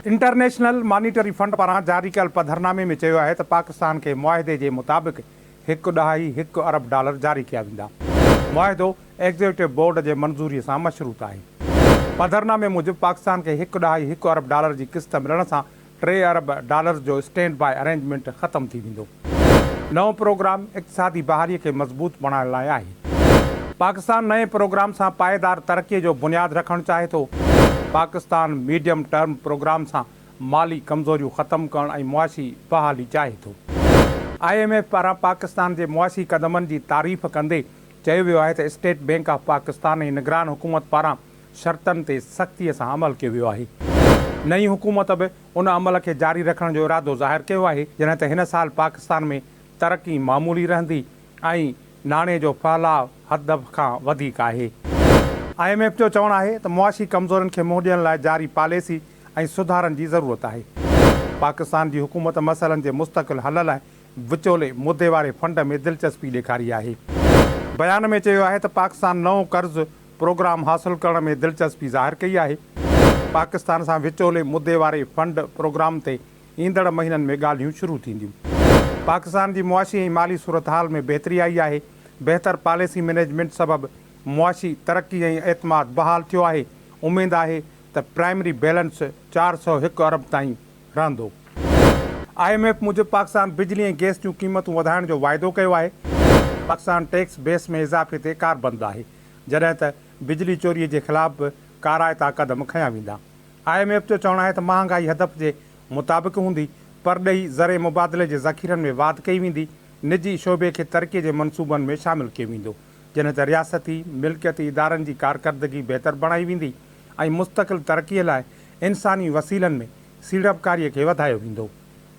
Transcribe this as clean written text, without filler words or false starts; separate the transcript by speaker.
Speaker 1: International monetary fund पारां जारी कयल पधरनामे में चयो आहे त पाकिस्तान के मुआहिदे जे मुताबिक़ $1.1 अरब जारी कया वेंदा। मुआहिदो एग्जीक्यूटिव बोर्ड जे मंज़ूरीअ सां मशरूत आहे। पधरनामे मूजिबि पाकिस्तान खे $1.1 अरब जी क़िस्त मिलण सां $3 अरब जो स्टैंड बाय अरेंजमेंट ख़तम थी वेंदो। नओं प्रोग्राम इक़्तिसादी बहालीअ खे मज़बूत बणाइण लाइ आहे। पाकिस्तान नए प्रोग्राम सां पाइदार तरक़ीअ जो बुनियादु रखणु चाहे थो। पाकिस्तान मीडियम टर्म प्रोग्राम सां माली कमज़ोरियूं ख़तमु करणु ऐं मुआशी बहाली चाहे थो। IMF पारां पाकिस्तान जे मुआशी क़दमनि जी तारीफ़ कंदे चयो वियो आहे त स्टेट बैंक ऑफ पाकिस्तान ऐं निगरान हुकूमत पारां शर्तनि ते सख़्तीअ सां अमल कयो वियो आहे। नई हुकूमत बि उन अमल खे जारी रखण जो इरादो ज़ाहिर कयो आहे जॾहिं त हिन साल पाकिस्तान में तरक़ी मामूली रहंदी ऐं नाणे जो फहिलाव हद खां वधीक आहे। IMF जो चवणु आहे त मुआशी कमज़ोरनि खे मुंहुं ॾियण लाइ जारी पॉलिसी ऐं सुधारनि जी ज़रूरत आहे। पाकिस्तान जी हुकूमत मसइलनि जे मुस्तक़िल हल लाइ विचोले मुदे वारे फंड में दिलचस्पी ॾेखारी आहे। बयान में चयो आहे त पाकिस्तान नओं कर्ज़ प्रोग्राम हासिलु करण में दिलचस्पी ज़ाहिर कई आहे। पाकिस्तान सां विचोले मुदे वारे फंड प्रोग्राम ते ईंदड़ महीननि में ॻाल्हियूं शुरू थींदियूं। पाकिस्तान जी मुआशी ऐं माली सूरत हाल में बहितरी आई आहे। बहितर पॉलिसी मैनेजमेंट सबबि मुआशी तरक़ी ऐं एतमाद बहाल थियो आहे। उमेदु आहे त प्राइमरी बैलेंस $401 अरब ताईं रहंदो। IMF मूजिबि पाकिस्तान बिजली ऐं गैस जूं क़ीमतूं वधाइण जो वाइदो कयो आहे। पाकिस्तान टैक्स बेस में इज़ाफ़े ते कारबंद आहे, जॾहिं त बिजली चोरीअ जे ख़िलाफ़ काराइता क़दम खयां वेंदा। IMF जो चवणु आहे त महांगाई हदफ़ जे मुताबिक़ हूंदी, परॾेही ज़रे मुबादले जे ज़ख़ीरनि में वाधि कई वेंदी। निजी शोबे खे तरक़ीअ जे मनसूबनि में शामिलु कयो वेंदो, जॾहिं त रियासती मिल्कियती इदारनि जी कारकर्दगी बहितर बणाई वेंदी ऐं मुस्तक़िल तरक़ीअ लाइ इंसानी वसीलनि में सीड़पकारीअ खे वधायो वेंदो।